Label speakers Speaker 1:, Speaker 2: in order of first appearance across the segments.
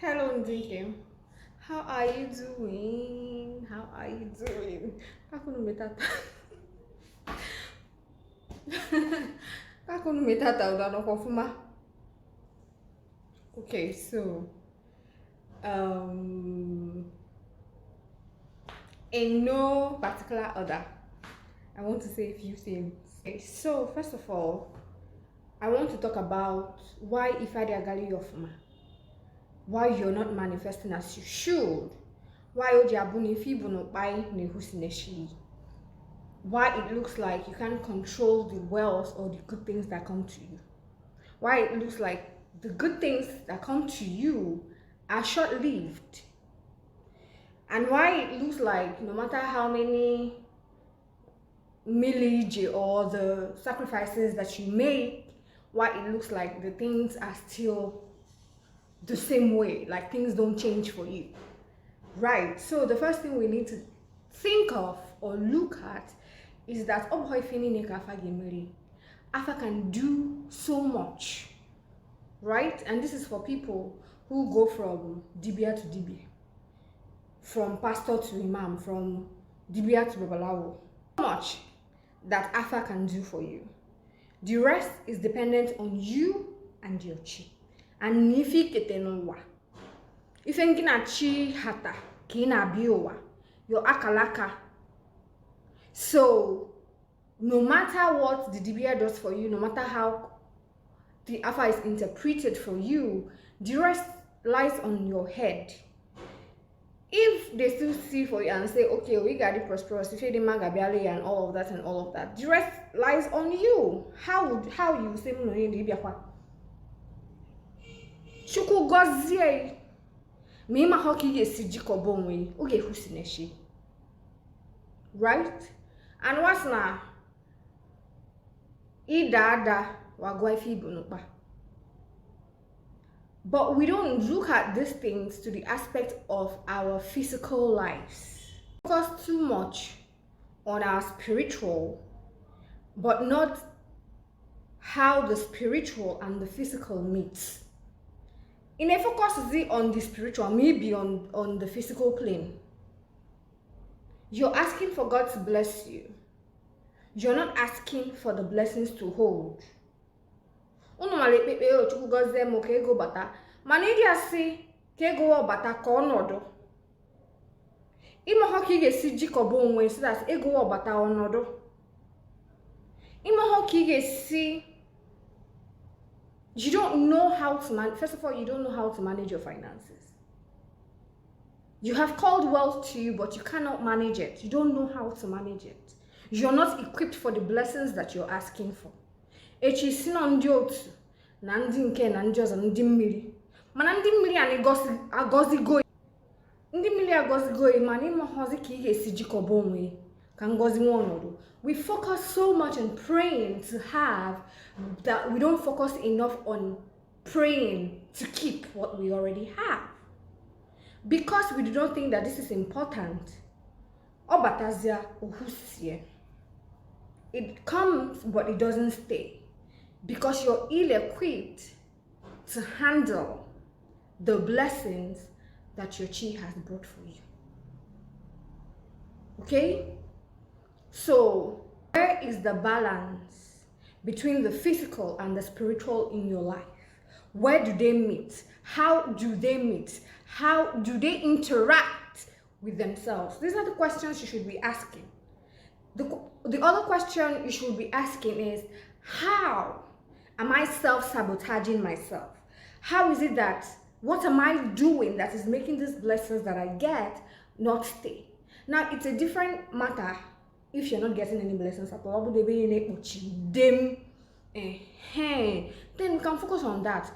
Speaker 1: Hello, Ndike. How are you doing? How are you doing? Kakunu metata. Kakunu metata udano kofuma. Okay, so in no particular order, I want to say a few things. Okay, so first of all, I want to talk about why if I diagali yofuma. Why you're not manifesting as you should. Why it looks like you can't control the wealth or the good things that come to you. Why it looks like the good things that come to you are short-lived. And why it looks like no matter how many millage or the sacrifices that you make, why it looks like the things are still the same way, like things don't change for you. Right, so the first thing we need to think of or look at is that Afa can do so much, right? And this is for people who go from Dibia to Dibia, from pastor to imam, from Dibia to Babalawo. So much that Afa can do for you. The rest is dependent on you and your chi. And if you get no if you get chi hata kina biowa your akalaka. So no matter what the DBA does for you, no matter how the Afa is interpreted for you, the rest lies on your head. If they still see for you and say, okay, we got the prosperous, if you the magabiali and all of that, the rest lies on you. How you say no in the Chuku gozie me ma hoki ye siji kobonwe oge husineshi. Right? And what's na idada wagwa ifi bunupa. But we don't look at these things to the aspect of our physical lives. We focus too much on our spiritual, but not how the spiritual and the physical meet. In a focus on the spiritual, maybe on the physical plane. You're asking for God to bless you. You're not asking for the blessings to hold. You don't know how to manage. First of all, you don't know how to manage your finances. You have called wealth to you, but you cannot manage it. You don't know how to manage it. You're not equipped for the blessings that you're asking for. We focus so much on praying to have that we don't focus enough on praying to keep what we already have. Because we do not think that this is important, it comes but it doesn't stay. Because you're ill-equipped to handle the blessings that your chi has brought for you. Okay? So, where is the balance between the physical and the spiritual in your life? Where do they meet? How do they meet? How do they interact with themselves? These are the questions you should be asking. The other question you should be asking is, how am I self-sabotaging myself? How is it that, what am I doing that is making these blessings that I get not stay? Now, it's a different matter if you're not getting any blessings at all. Then we can focus on that.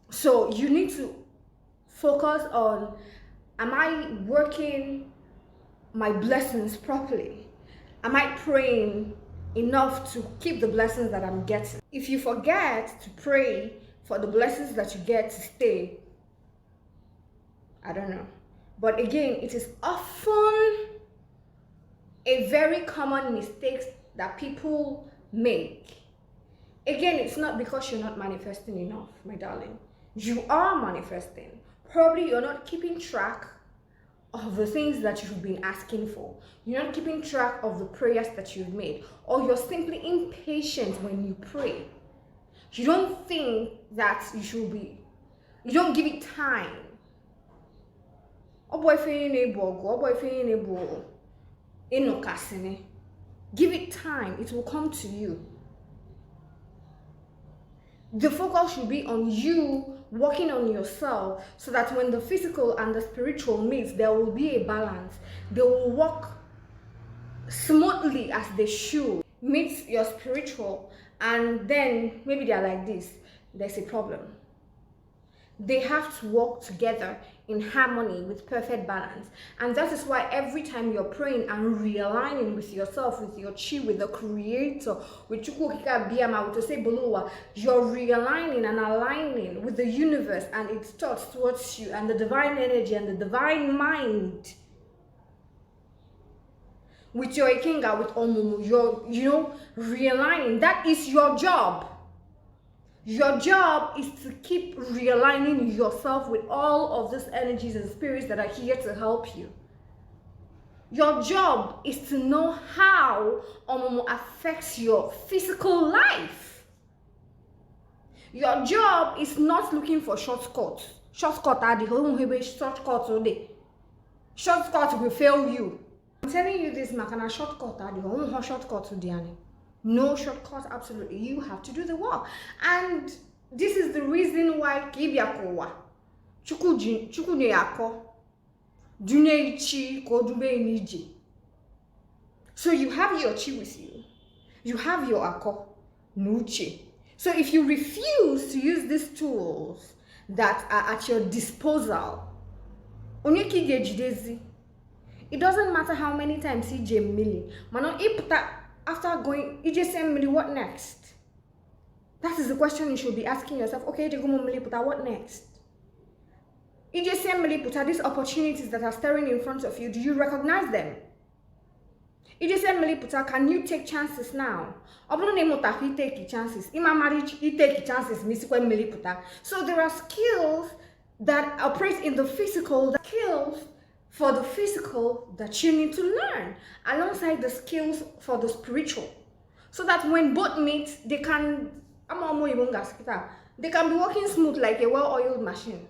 Speaker 1: So you need to focus on, am I working my blessings properly? Am I praying enough to keep the blessings that I'm getting? If you forget to pray for the blessings that you get to stay, I don't know. But again, it is often a very common mistake that people make. Again, it's not because you're not manifesting enough, my darling. You are manifesting. Probably you're not keeping track of the things that you've been asking for. You're not keeping track of the prayers that you've made, or you're simply impatient when you pray. You don't think that you don't give it time. Give it time, it will come to you. The focus should be on you working on yourself, so that when the physical and the spiritual meet, there will be a balance. They will work smoothly as they should. Meet your spiritual, and then maybe they're like this, there's a problem. They have to work together in harmony with perfect balance. And that is why every time you're praying and realigning with yourself, with your chi, with the creator, with Chukwukika Biyama, with Osebolowa, you're realigning and aligning with the universe and its thoughts towards you, and the divine energy and the divine mind. With your Ikenga, with Omumu, you're realigning. That is your job. Your job is to keep realigning yourself with all of these energies and spirits that are here to help you. Your job is to know how Omumu affects your physical life. Your job is not looking for shortcuts. Shortcuts will fail you. I'm telling you this, Makana shortcut are the shortcut to Diani. No shortcut, absolutely. You have to do the work. And this is the reason why Kibiakowa, Chukuneyako, Duneichi, Kodube Niji. So you have your chi with you. You have your ako, Nuchi. So if you refuse to use these tools that are at your disposal, Onyeki Gejidezi, it doesn't matter how many times he Mili. Mano ipta after going, you just say Mili, what next? That is the question you should be asking yourself. Okay, what next? You just say Mili, these opportunities that are staring in front of you, do you recognize them? You just say Mili, can you take chances now? He take chances. Ima marriage, he take chances. So there are skills that operate in the physical, skills for the physical that you need to learn, alongside the skills for the spiritual, so that when both meet, they can be working smooth like a well-oiled machine.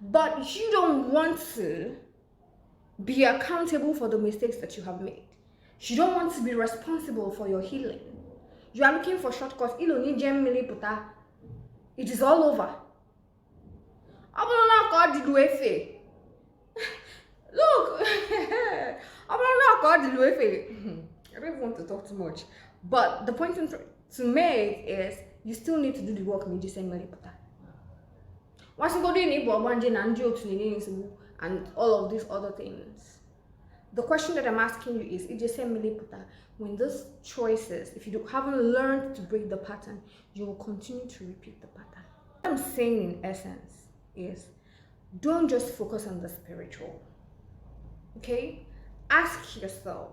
Speaker 1: But you don't want to be accountable for the mistakes that you have made. You don't want to be responsible for your healing. You are looking for shortcuts. It is all over. Look, I don't even want to talk too much. But the point to make is, you still need to do the work. And all of these other things. The question that I'm asking you is, when those choices, if you haven't learned to break the pattern, you will continue to repeat the pattern. What I'm saying in essence is, don't just focus on the spiritual. Okay? Ask yourself,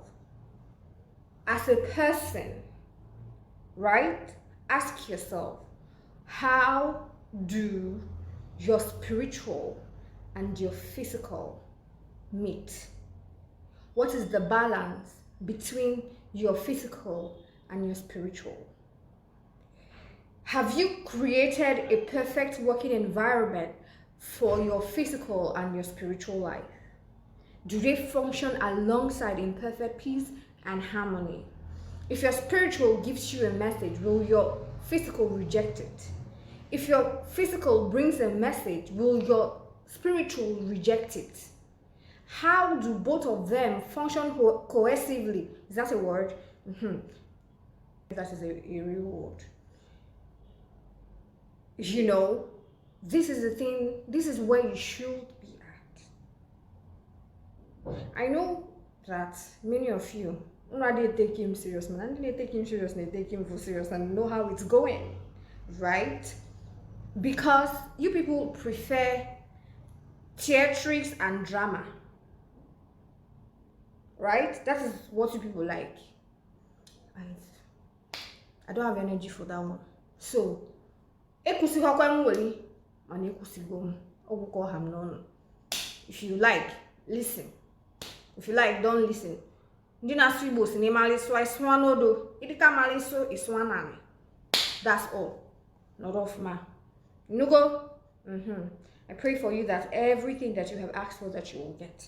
Speaker 1: as a person, right? Ask yourself, how do your spiritual and your physical meet? What is the balance between your physical and your spiritual? Have you created a perfect working environment for your physical and your spiritual life? Do they function alongside in perfect peace and harmony? If your spiritual gives you a message, will your physical reject it? If your physical brings a message, will your spiritual reject it? How do both of them function cohesively? Is that a word? That is a real word. You know, this is the thing, this is where you should be at. I know that many of you already take him serious, man. And they take him serious, they take him for serious and know how it's going, right? Because you people prefer theatrics and drama, right? That is what you people like. And I don't have energy for that one. So, if you like, listen. If you like, don't listen. That's all. Not off ma. You know go? I pray for you that everything that you have asked for that you will get.